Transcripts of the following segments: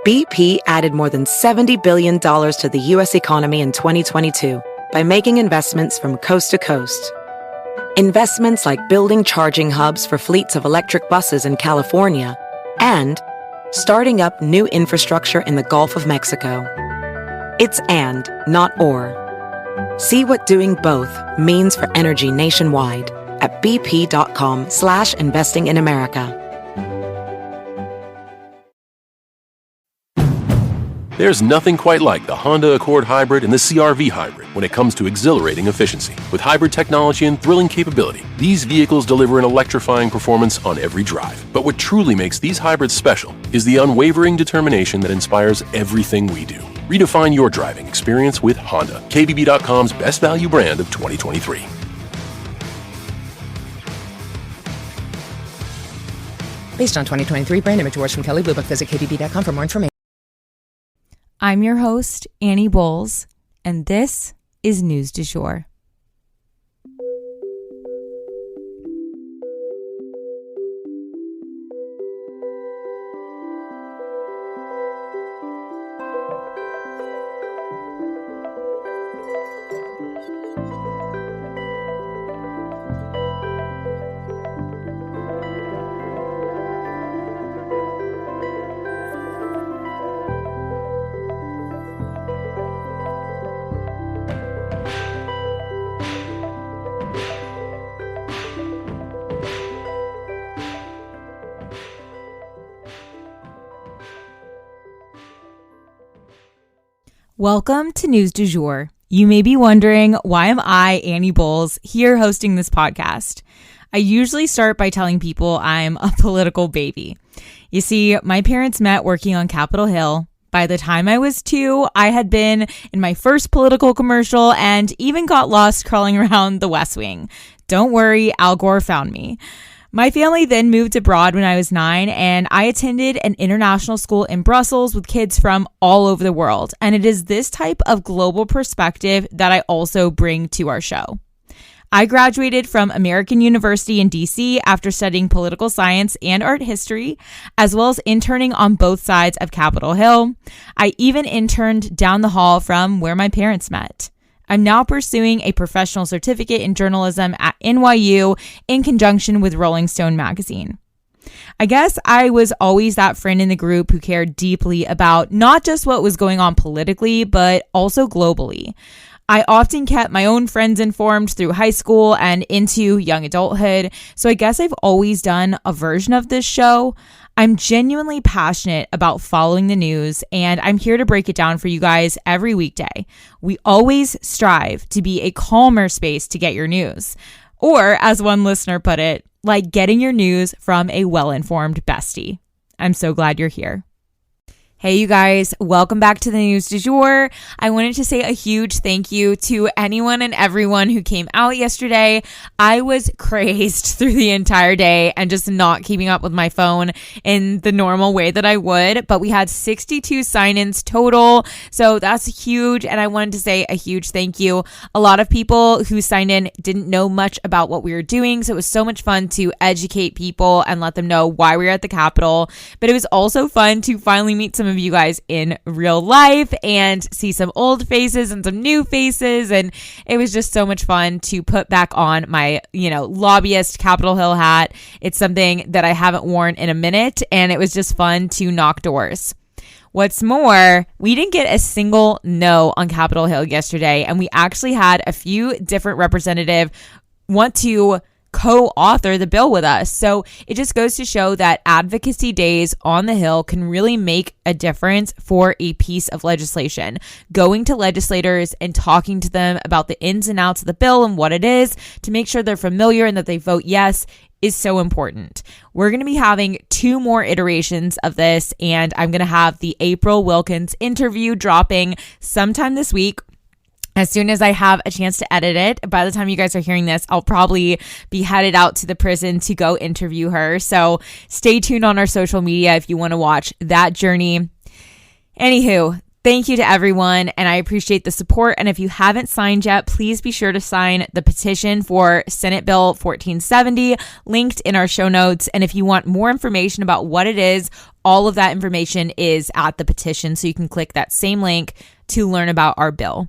BP added more than $70 billion to the U.S. economy in 2022 by making investments from coast to coast. Investments like building charging hubs for fleets of electric buses in California and starting up new infrastructure in the Gulf of Mexico. It's and, not or. See what doing both means for energy nationwide at bp.com/investing in America. There's nothing quite like the Honda Accord Hybrid and the CR-V Hybrid when it comes to exhilarating efficiency. With hybrid technology and thrilling capability, these vehicles deliver an electrifying performance on every drive. But what truly makes these hybrids special is the unwavering determination that inspires everything we do. Redefine your driving experience with Honda, KBB.com's best value brand of 2023. Based on 2023 brand image awards from Kelly Blue Book, visit KBB.com for more information. I'm your host, Annie Bowles, and this is News du Jour. Welcome to News du Jour. You may be wondering, why am I, Annie Bowles, here hosting this podcast? I usually start by telling people I'm a political baby. You see, my parents met working on Capitol Hill. By the time I was 2, I had been in my first political commercial and even got lost crawling around the West Wing. Don't worry, Al Gore found me. My family then moved abroad when I was 9, and I attended an international school in Brussels with kids from all over the world. And it is this type of global perspective that I also bring to our show. I graduated from American University in DC after studying political science and art history, as well as interning on both sides of Capitol Hill. I even interned down the hall from where my parents met. I'm now pursuing a professional certificate in journalism at NYU in conjunction with Rolling Stone magazine. I guess I was always that friend in the group who cared deeply about not just what was going on politically, but also globally. I often kept my own friends informed through high school and into young adulthood, so I guess I've always done a version of this show. I'm genuinely passionate about following the news, and I'm here to break it down for you guys every weekday. We always strive to be a calmer space to get your news. Or, as one listener put it, like getting your news from a well-informed bestie. I'm so glad you're here. Hey, you guys, welcome back to the News du Jour. I wanted to say a huge thank you to anyone and everyone who came out yesterday. I was crazed through the entire day and just not keeping up with my phone in the normal way that I would, but we had 62 sign-ins total, so that's huge, and I wanted to say a huge thank you. A lot of people who signed in didn't know much about what we were doing, so it was so much fun to educate people and let them know why we were at the Capitol, but it was also fun to finally meet some of you guys in real life and see some old faces and some new faces, and it was just so much fun to put back on my, lobbyist Capitol Hill hat. It's something that I haven't worn in a minute, and it was just fun to knock doors. What's more, we didn't get a single no on Capitol Hill yesterday, and we actually had a few different representatives want to co-author the bill with us. So it just goes to show that advocacy days on the Hill can really make a difference for a piece of legislation. Going to legislators and talking to them about the ins and outs of the bill and what it is to make sure they're familiar and that they vote yes is so important. We're going to be having 2 more iterations of this, and I'm going to have the April Wilkins interview dropping sometime this week. As soon as I have a chance to edit it, by the time you guys are hearing this, I'll probably be headed out to the prison to go interview her. So stay tuned on our social media if you want to watch that journey. Anywho, Thank you to everyone, and I appreciate the support. And if you haven't signed yet, please be sure to sign the petition for Senate Bill 1470, linked in our show notes. And if you want more information about what it is, all of that information is at the petition, so you can click that same link to learn about our bill.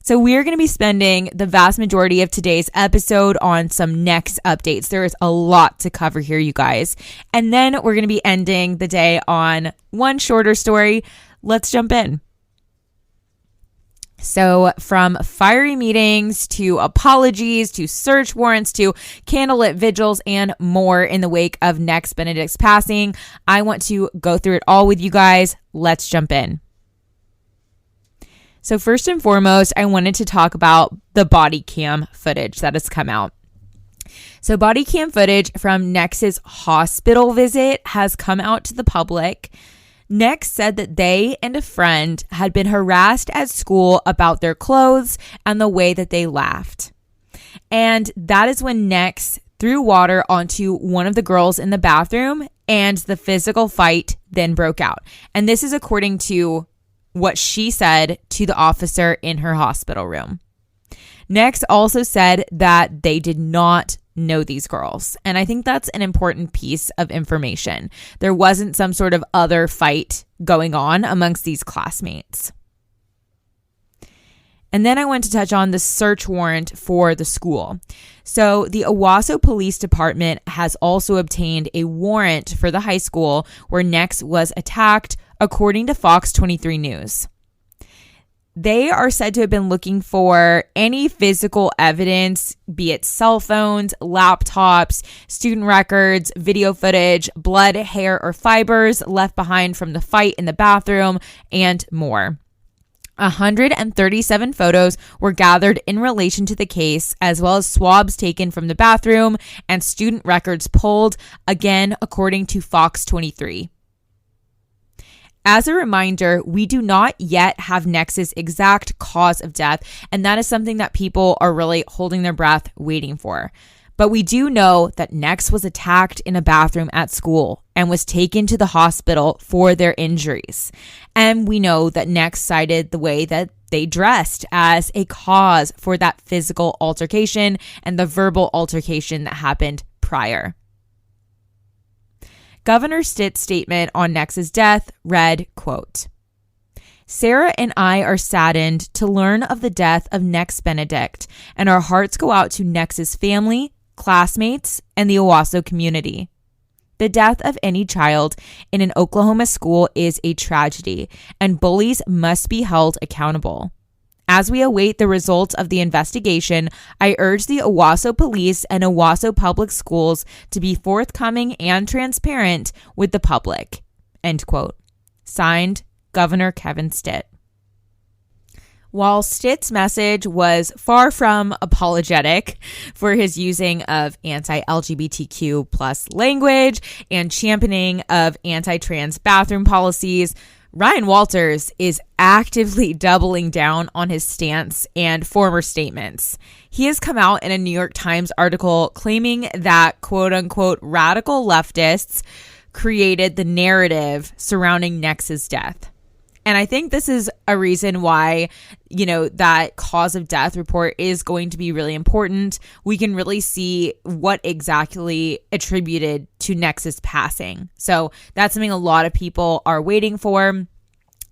So we're going to be spending the vast majority of today's episode on some next updates. There is a lot to cover here, you guys. And then we're going to be ending the day on one shorter story. Let's jump in. So from fiery meetings to apologies to search warrants to candlelit vigils and more in the wake of Nex Benedict's passing, I want to go through it all with you guys. Let's jump in. So first and foremost, I wanted to talk about the body cam footage that has come out. So body cam footage from Nex's hospital visit has come out to the public. Nex said that they and a friend had been harassed at school about their clothes and the way that they laughed. And that is when Nex threw water onto one of the girls in the bathroom, and the physical fight then broke out. And this is according to what she said to the officer in her hospital room. Nex also said that they did not know these girls. And I think that's an important piece of information. There wasn't some sort of other fight going on amongst these classmates. And then I want to touch on the search warrant for the school. So the Owasso Police Department has also obtained a warrant for the high school where Nex was attacked, according to Fox 23 News. They are said to have been looking for any physical evidence, be it cell phones, laptops, student records, video footage, blood, hair, or fibers left behind from the fight in the bathroom, and more. 137 photos were gathered in relation to the case, as well as swabs taken from the bathroom and student records pulled, again, according to Fox 23. As a reminder, we do not yet have Nex's exact cause of death, and that is something that people are really holding their breath waiting for. But we do know that Nex was attacked in a bathroom at school and was taken to the hospital for their injuries. And we know that Nex cited the way that they dressed as a cause for that physical altercation and the verbal altercation that happened prior. Governor Stitt's statement on Nex's death read, quote, "Sarah and I are saddened to learn of the death of Nex Benedict, and our hearts go out to Nex's family, classmates, and the Owasso community. The death of any child in an Oklahoma school is a tragedy, and bullies must be held accountable. As we await the results of the investigation, I urge the Owasso Police and Owasso Public Schools to be forthcoming and transparent with the public." End quote. Signed, Governor Kevin Stitt. While Stitt's message was far from apologetic for his using of anti-LGBTQ plus language and championing of anti-trans bathroom policies, Ryan Walters is actively doubling down on his stance and former statements. He has come out in a New York Times article claiming that quote unquote radical leftists created the narrative surrounding Nex's death. And I think this is a reason why, that cause of death report is going to be really important. We can really see what exactly attributed to Nex's passing. So that's something a lot of people are waiting for.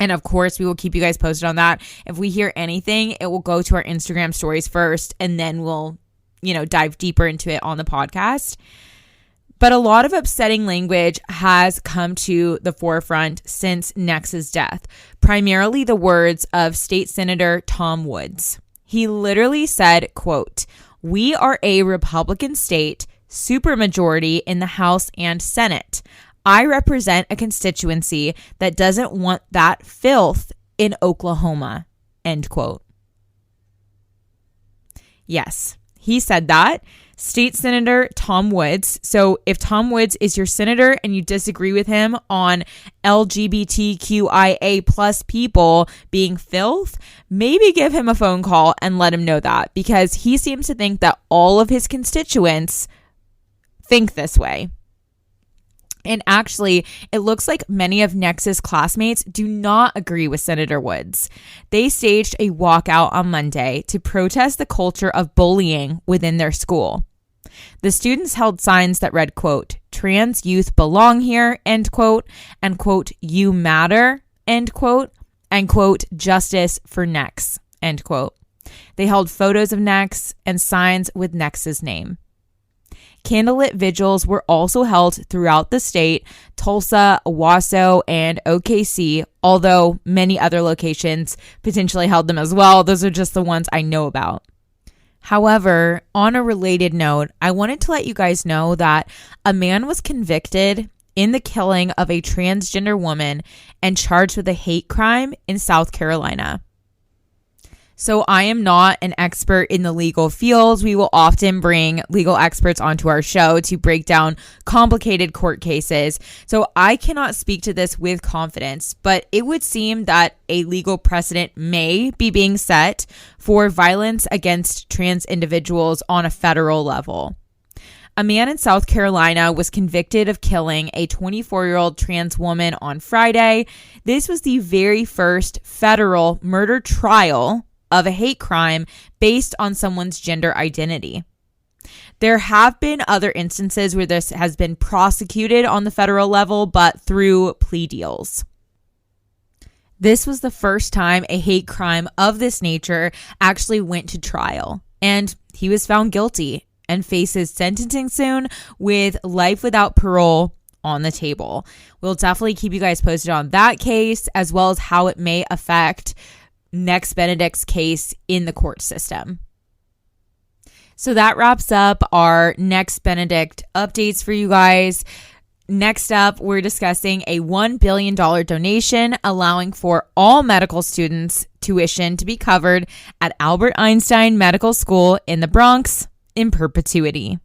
And of course, we will keep you guys posted on that. If we hear anything, it will go to our Instagram stories first, and then we'll, dive deeper into it on the podcast. But a lot of upsetting language has come to the forefront since Nex's death, primarily the words of State Senator Tom Woods. He literally said, quote, "We are a Republican state, supermajority in the House and Senate. I represent a constituency that doesn't want that filth in Oklahoma," end quote. Yes, he said that. State Senator Tom Woods. So if Tom Woods is your senator and you disagree with him on LGBTQIA plus people being filth, maybe give him a phone call and let him know that, because he seems to think that all of his constituents think this way. And actually, it looks like many of Nex's classmates do not agree with Senator Woods. They staged a walkout on Monday to protest the culture of bullying within their school. The students held signs that read, quote, "Trans youth belong here," end quote, and quote, "You matter," end quote, and quote, "Justice for Nex," end quote. They held photos of Nex and signs with Nex's name. Candlelit vigils were also held throughout the state, Tulsa, Owasso, and OKC, although many other locations potentially held them as well. Those are just the ones I know about. However, on a related note, I wanted to let you guys know that a man was convicted in the killing of a transgender woman and charged with a hate crime in South Carolina. So I am not an expert in the legal field. We will often bring legal experts onto our show to break down complicated court cases. So I cannot speak to this with confidence, but it would seem that a legal precedent may be being set for violence against trans individuals on a federal level. A man in South Carolina was convicted of killing a 24-year-old trans woman on Friday. This was the very first federal murder trial of a hate crime based on someone's gender identity. There have been other instances where this has been prosecuted on the federal level, but through plea deals. This was the first time a hate crime of this nature actually went to trial, and he was found guilty and faces sentencing soon with life without parole on the table. We'll definitely keep you guys posted on that case, as well as how it may affect Nex Benedict's case in the court system. So that wraps up our Nex Benedict updates for you guys. Next up, we're discussing a $1 billion donation allowing for all medical students' tuition to be covered at Albert Einstein Medical School in the Bronx in perpetuity.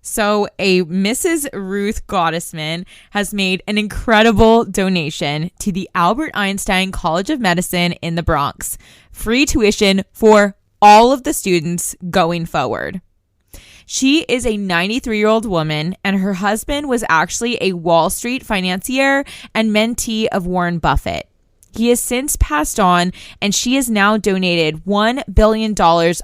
So a Mrs. Ruth Gottesman has made an incredible donation to the Albert Einstein College of Medicine in the Bronx. Free tuition for all of the students going forward. She is a 93-year-old woman, and her husband was actually a Wall Street financier and mentee of Warren Buffett. He has since passed on, and she has now donated $1 billion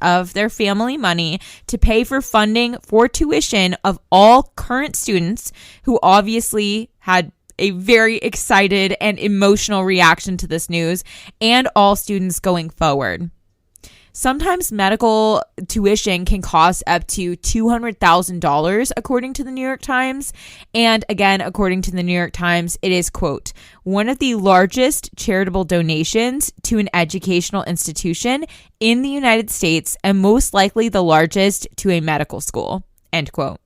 of their family money to pay for funding for tuition of all current students who obviously had a very excited and emotional reaction to this news, and all students going forward. Sometimes medical tuition can cost up to $200,000, according to the New York Times. And again, according to the New York Times, it is, quote, one of the largest charitable donations to an educational institution in the United States, and most likely the largest to a medical school, end quote.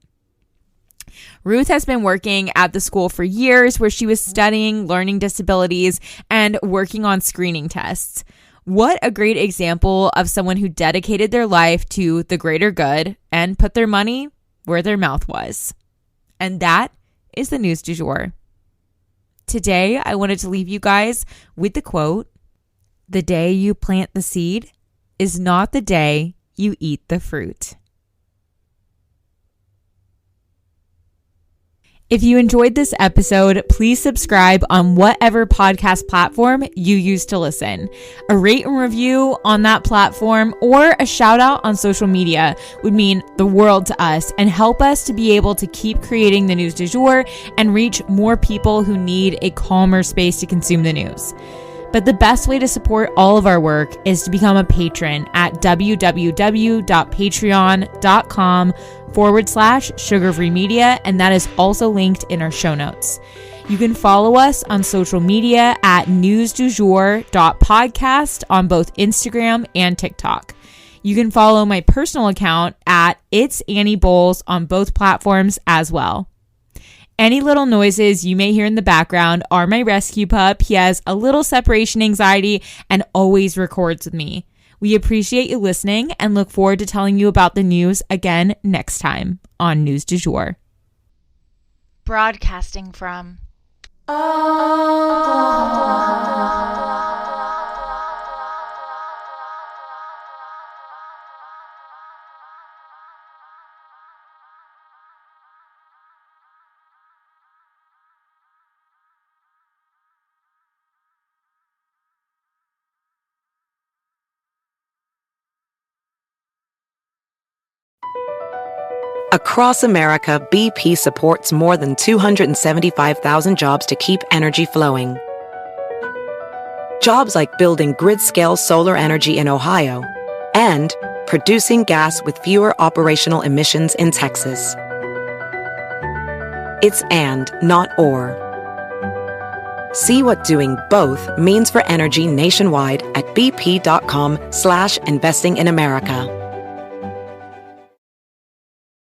Ruth has been working at the school for years, where she was studying learning disabilities and working on screening tests. What a great example of someone who dedicated their life to the greater good and put their money where their mouth was. And that is the news du jour. Today, I wanted to leave you guys with the quote, "The day you plant the seed is not the day you eat the fruit." If you enjoyed this episode, please subscribe on whatever podcast platform you use to listen. A rate and review on that platform or a shout out on social media would mean the world to us and help us to be able to keep creating the news du jour and reach more people who need a calmer space to consume the news. But the best way to support all of our work is to become a patron at www.patreon.com/sugarfree media, and that is also linked in our show notes. You can follow us on social media at newsdujour.podcast on both Instagram and TikTok. You can follow my personal account at It's Annie Bowles on both platforms as well. Any little noises you may hear in the background are my rescue pup. He has a little separation anxiety and always records with me. We appreciate you listening and look forward to telling you about the news again next time on News du Jour. Broadcasting from Oklahoma. Across America, BP supports more than 275,000 jobs to keep energy flowing. Jobs like building grid-scale solar energy in Ohio and producing gas with fewer operational emissions in Texas. It's and, not or. See what doing both means for energy nationwide at bp.com/investing in America.